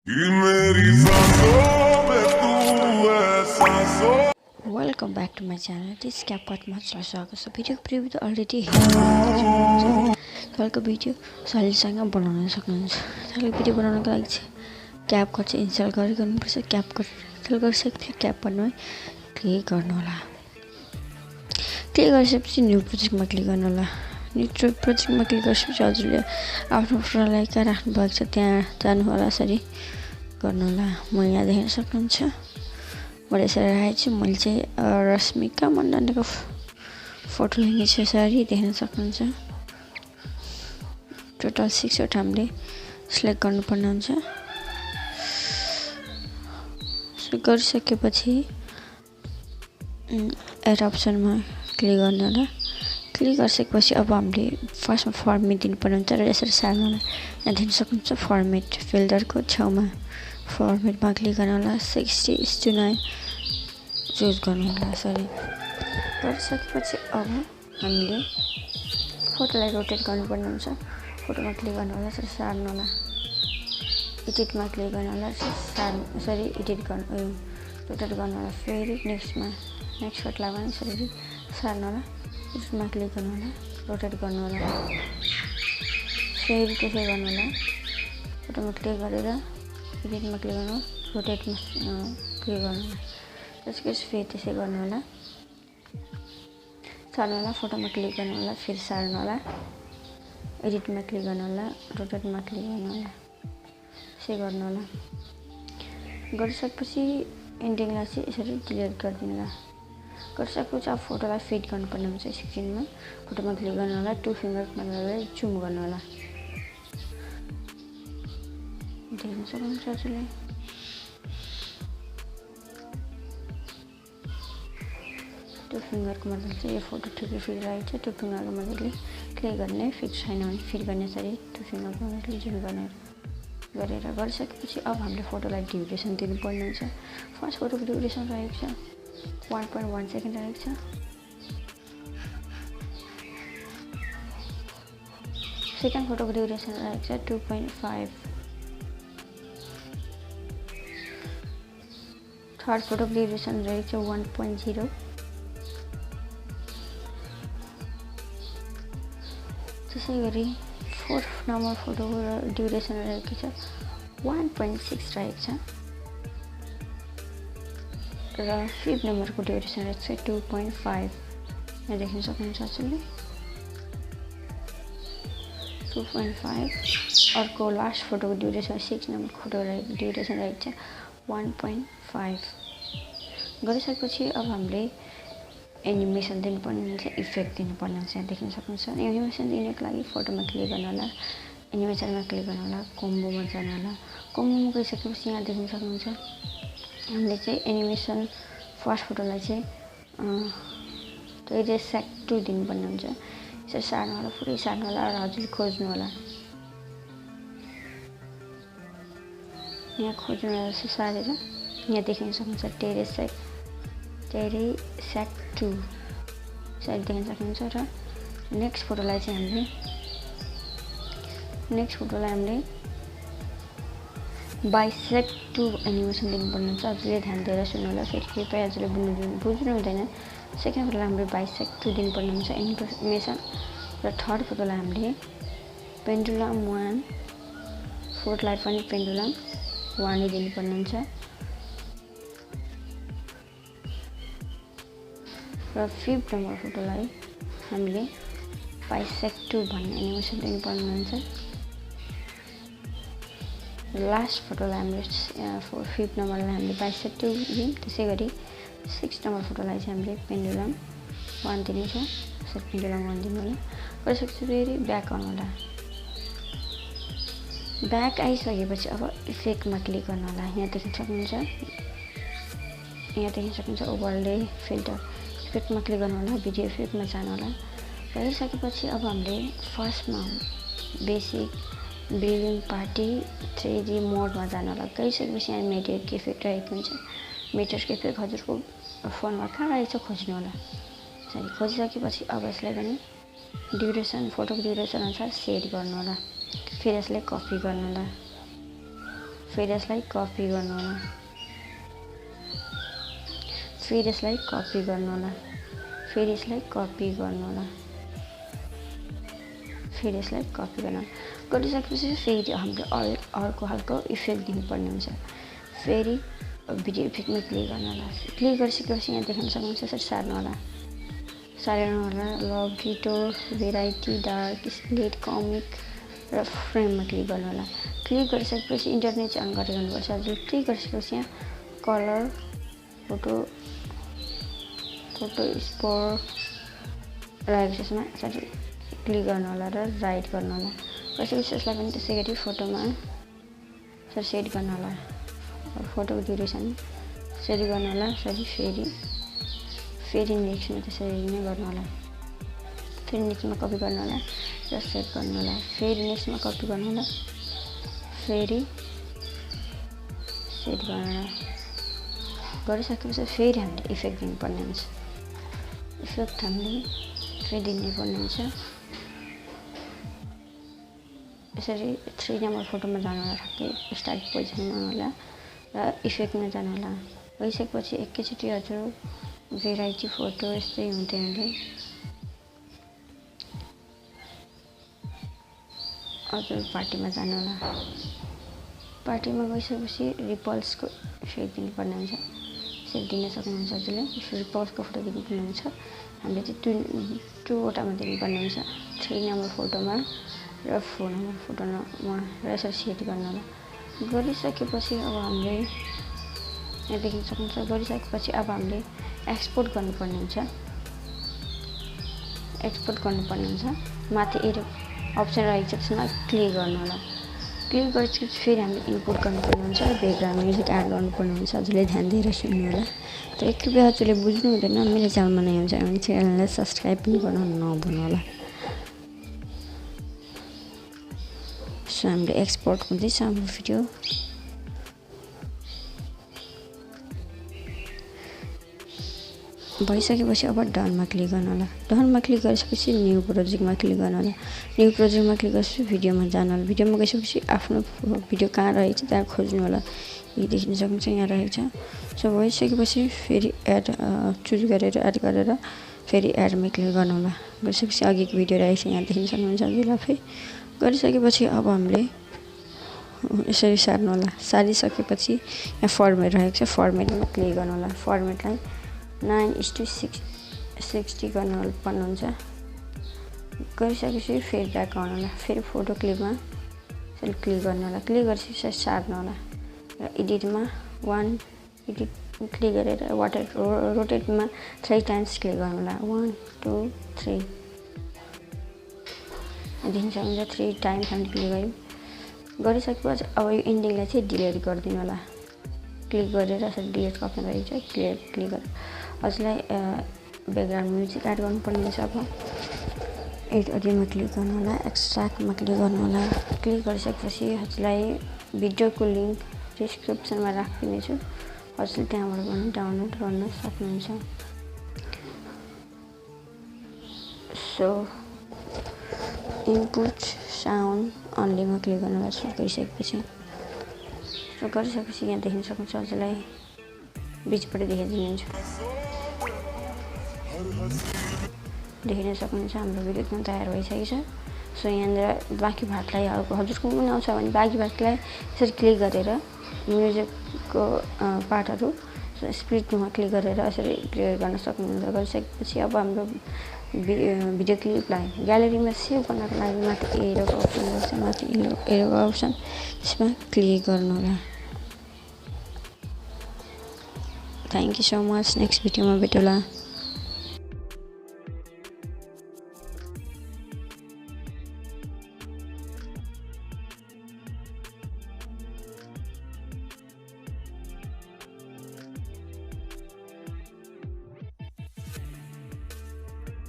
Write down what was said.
Welcome back to my channel. This is Capcut slideshow. So video preview त already हेर्नुहुन्छ अर्को video सजिलोसँग बनाउन सक्नुहुन्छ। त्यसले भिडियो बनाउनको लागि चाहिँ क्यापकट चाहिँ इन्स्टल गर्नुपर्छ। क्यापकट इन्स्टल गरिसकेपछि क्यापकटमा क्लिक गर्नु होला। क्लिक गरिसकेपछि न्यू प्रोजेक्टमा क्लिक गर्नु होला। न्यू प्रोजेक्टमा क्लिक गरेपछि हजुरले आफ्नो फोटोलाई कहाँ राख्नु भएको छ त्यहाँ जानु होला। यसरी गर्नु होला। म यहाँ देख्न सक्नुहुन्छ। मैले यसरी राखेको छु। मैले चाहिँ रश्मिका मण्डलको फोटो लिएको छु। यसरी देख्न सक्नुहुन्छ। टोटल 6 वटा हामीले सिलेक्ट गर्नुपर्ने हुन्छ। सो गरिसकेपछि एड अप्सनमा क्लिक गर्नु होला। क्लिक गरिसकेपछि अब हामीले फर्स्टमा फर्मेट दिनुपर्ने हुन्छ र यसरी सार्नु होला। यहाँ देख्न सक्नुहुन्छ फर्मेट फिल्टरको छेउमा फर्मेटमा क्लिक गर्नु होला। 60:9 चुज गर्नु होला। यसरी गरिसकेपछि अब हामीले फोटोलाई रोटेट गर्नुपर्ने हुन्छ। फोटोमा क्लिक गर्नु होला। यसरी सार्नु होला। एडिटमा क्लिक गर्नु होला। यसरी एडिट गर्नु रोटेट गर्नु होला। फेरि नेक्स्ट फोटोलाई पनि यसरी सार्नु होला। एडिटमा क्लिक गर्नु होला। रोटेट गर्नु होला। फेरि त्यसै गर्नु होला। फोटोमा क्लिक गरेर एडिटमा क्लिक गर्नु रोटेटमा क्लिक गर्नु होला। त्यसपछि फेरि त्यसै गर्नु होला। सार्नु होला। फोटोमा क्लिक गर्नु होला। फेरि सार्नु होला। एडिटमा क्लिक गर्नु होला। रोटेटमा क्लिक गर्नु होला। त्यसै गर्नु होला। गरिसकेपछि एन्डिङलाई चाहिँ यसरी डिलिट गरिदिनु होला। गरिसकेपछि अब फोटोलाई फिट गर्नुपर्ने हुन्छ। स्क्रिनमा फोटोमा क्लिक गर्नु होला। 2 फिङ्गरमा जुम गर्नु होला। देख्न सक्नुहुन्छ हजुरले। टु फिङ्गरको मतलब चाहिँ यो फोटो ठिकै फिट रहेको छ। 2 फिङ्गरको मजाले क्लिक गर्ने फिट छैन भने फिट गर्ने यसरी 2 फिङ्गरको मजाले जुम गरेर गरिसकेपछि अब हामीले फोटोलाई ड्युरेसन दिनुपर्ने हुन्छ। फर्स्ट फोटोको ड्युरेसन रहेको छ 1.1 सेकेन्ड रहेको छ। सेकेन्ड फोटोको ड्युरेसन रहेको छ 2.5। थर्ड फोटोको ड्युरेसन रहेको छ 1.0। त्यसै गरी फोर्थ नम्बर फोटोको ड्युरेसन रहेको छ 1.6 रहेको छ र फिफ्थ नम्बरको ड्युरेसन रहेको छ 2.5। यहाँ देख्न सक्नुहुन्छ हजुरले 2.5। अर्को लास्ट फोटोको ड्युरेसन 6 नम्बरको फोटो ड्युरेसन रहेको छ 1.5। गरिसकेपछि अब हामीले एनिमेसन दिनुपर्ने हुन्छ। इफेक्ट दिनुपर्ने हुन्छ। यहाँ देख्न सक्नुहुन्छ। एनिमेसन दिनको लागि फोटोमा क्लिक गर्नु होला। एनिमेसनमा क्लिक गर्नु होला। कम्बोमा जानु होला। कम्बोमा गइसकेपछि यहाँ देख्न सक्नुहुन्छ हामीले चाहिँ एनिमेसन फर्स्ट फोटोलाई चाहिँ सेक 2 दिनुपर्ने हुन्छ। यसरी सार्नु होला। पुरै सार्नु होला र हजुरले खोज्नु होला। यहाँ खोज्नु होला। यसो सारेर यहाँ देख्न सक्नुहुन्छ सेक 2 साइड देख्न सक्नुहुन्छ। र नेक्स्ट फोटोलाई हामीले बाइसेक 2 एनिमेसन दिनुपर्ने हुन्छ। हजुरले ध्यान दिएर सुन्नु होला। फेरि कृपया हजुरले बुझ्नु हुँदैन। सेकेन्ड फोटोलाई हामीले बाइसेक 2 दिनुपर्ने हुन्छ एनिमेसन। र थर्ड फोटोलाई हामीले पेन्डुलम 1 फोटोलाई पनि पेन्डुलम 1 दिनुपर्ने हुन्छ। र फिफ्थ नम्बर फोटोलाई हामीले बाइसेक 2 भन्ने एनिमेसन दिनुपर्ने हुन्छ। लास्ट फोटोलाई हामीले फिफ्थ नम्बरलाई हामीले बाइसेक 2 दियौँ। त्यसै गरी 6 नम्बर फोटोलाई चाहिँ हामीले पेन्डुलम 1 दिनेछौँ। यसरी पेन्डुलम 1 दिनु होला। गरिसकेपछि फेरि ब्याक आउनु होला। ब्याक आइसकेपछि अब इफेक्टमा क्लिक गर्नु होला। यहाँ देख्न सक्नुहुन्छ ओभरले फिल्टर इफेक्टमा क्लिक गर्नु होला। भिडियो इफेक्टमा जानु होला। गरिसकेपछि अब हामीले फर्स्टमा बेसिक ब्रिलिङ पार्टी 3D मोडमा जानु होला। गइसकेपछि यहाँ मेटरको इफेक्ट रहेको हुन्छ। मेटरको इफेक्ट हजुरको फोनमा कहाँ रहेछ खोज्नु होला। यसरी खोजिसकेपछि अब यसलाई पनि फोटोको ड्युरेसन अनुसार सेट गर्नु होला। फेरि यसलाई कपी गर्नु होला। फेरि यसलाई कपी गर्नु होला, फेरि यसलाई कपी गर्नु होला, फेरि यसलाई कपी गर्नु होला, फेरि यसलाई कपी गर्नु होला। गरिसकेपछि फेरि हामीले अर्को खालको इफेक्ट दिनुपर्ने हुन्छ। फेरि भिडियो इफेक्टमा क्लिक गर्नु होला। क्लिक गरिसकेपछि यहाँ देख्न सक्नुहुन्छ यसरी सार्नु होला, सार्नु होला। Love, detour, variety, dark, split, comic र फ्रेममा क्लिक गर्नु होला। क्लिक गरिसकेपछि इन्टरनेट चाहिँ अन गरेर गर्नुपर्छ। हजुर क्लिक गरिसकेपछि यहाँ कलर, फोटो स्पोर राखेको छ, यसमा यसरी क्लिक गर्नु होला र राइट गर्नु होला। त्यसपछि यसलाई पनि त्यसै गरी फोटोमा यसरी सेट गर्नु होला। फोटोको ड्युरेसन यसरी गर्नु होला। यसरी फेरि नेक्स्टमा त्यसरी नै गर्नु होला। फेरि नेक्स्टमा कपी गर्नु होला र सेभ गर्नु होला। फेरि नेक्स्टमा कपी गर्नु होला, फेरि सेट गर्नु होला। गरिसकेपछि फेरि हामीले इफेक्ट दिनुपर्ने हुन्छ। इफेक्ट हामीले फेरि दिनुपर्ने हुन्छ। यसरी 3 नम्बर फोटोमा जानु होला, ठ्याक्कै स्टार्ट पोजिसनमा होला र इफेक्टमा जानु होला। भइसकेपछि एकैचोटि हजुर भेराइटी फोटो यस्तै हुँदै हुँदै हजुर पार्टीमा जानु होला। पार्टीमा गइसकेपछि रिपल्सको इफेक्ट दिनुपर्ने हुन्छ। यसरी दिन सक्नुहुन्छ हजुरले। रिपल्सको फोटो दिनुपर्ने हुन्छ। हामीले चाहिँ 2वटामा दिनुपर्ने हुन्छ, 3 नम्बर फोटोमा र 4 नम्बर फोटोमा र यसरी सेट गर्नु होला। गरिसकेपछि अब हामीले यहाँ देख्न सक्नुहुन्छ। गरिसकेपछि अब हामीले एक्सपोर्ट गर्नुपर्ने हुन्छ। एक्सपोर्ट गर्नुपर्ने हुन्छ। माथि एरो अप्सन रहेको छ, त्यसमा क्लिक गर्नु होला। क्लिक गरिसकेपछि फेरि हामीले इनपुट गर्नुपर्ने हुन्छ र ब्याकग्राउन्ड म्युजिक एड गर्नुपर्ने हुन्छ। हजुरले ध्यान दिएर सुन्नु होला। र एक कृपया हजुरले बुझ्नु हुँदैन, मेरो च्यानलमा नयाँ हुन्छ भने च्यानललाई सब्सक्राइब पनि गर्न नभुल्नु होला। सो हामीले एक्सपोर्ट हुँदैछ हाम्रो भिडियो। भइसकेपछि अब डनमा क्लिक गर्नु होला। डनमा क्लिक गरिसकेपछि न्यू प्रोजेक्टमा क्लिक गर्नु होला। न्यू प्रोजेक्टमा क्लिक गरेपछि भिडियोमा जानु होला। भिडियोमा गइसकेपछि आफ्नो भिडियो कहाँ रहेको छ त्यहाँ खोज्नु होला। यही देख्न सक्नुहुन्छ यहाँ रहेको छ। सो भइसकेपछि फेरि एड चुज गरेर एड गरेर फेरि एडमा क्लिक गर्नु होला। गरिसकेपछि अघिको भिडियो रहेको छ, यहाँ देख्न सक्नुहुन्छ हजुरले आफै। गरिसकेपछि अब हामीले यसरी सार्नु होला। सारिसकेपछि यहाँ फर्मेट रहेको छ, फर्मेटमा क्लिक गर्नु होला। फर्मेटलाई 9:60 गर्नुपर्ने हुन्छ। गरिसकेपछि फेरि ब्याक गर्नु होला। फेरि फोटो क्लिपमा यसरी क्लिक गर्नु होला। क्लिक गरिसकेपछि सार्नु होला र एडिटमा एडिट क्लिक गरेर रोटेटमा 3 टाइम्स क्लिक गर्नु होला। 1 2 3 देखिन सक्नुहुन्छ। 3 टाइम्स हामीले क्लिक गऱ्यौँ। गरिसकेपछि अब यो इन्डिङलाई चाहिँ डिलिट गरिदिनु होला। क्लिक गरेर यसरी डिलिटको अप्सन रहेको छ, क्लिक गरेर हजुरलाई ब्याकग्राउन्ड म्युजिक एड गर्नुपर्ने हुन्छ। अब एड अडियोमा क्लिक गर्नु होला, एक्सट्र्याक्टमा क्लिक गर्नु होला। क्लिक गरिसकेपछि हजुरलाई भिडियोको लिङ्क डिस्क्रिप्सनमा राखिदिनेछु, हजुरले त्यहाँबाट पनि डाउनलोड गर्न सक्नुहुन्छ। सो इनपुट साउन्ड अन्लीमा क्लिक गर्नु होला। सुट गरिसकेपछि यहाँ देख्न सक्नुहुन्छ हजुरलाई बिचबाट देखाइदिनुहुन्छ। देखिन सक्नुहुन्छ हाम्रो भिडियो एकदम तयार भइसकेको छ। सो यहाँनिर बाँकी भागलाई हजुरको पनि आउँछ भने बाँकी भागलाई यसरी क्लिक गरेर म्युजिकको पार्टहरू स्प्लिटमा क्लिक गरेर यसरी क्लियर गर्न सक्नुहुन्छ। गरिसकेपछि अब हाम्रो भिडियो क्लिपलाई ग्यालेरीमा सेभ गर्नको लागि माथि एरोको अप्सन रहेछ, माथि एरोको अप्सन त्यसमा क्लिक गर्नु होला। Thank you so much. Next भिडियोमा भेटौँला।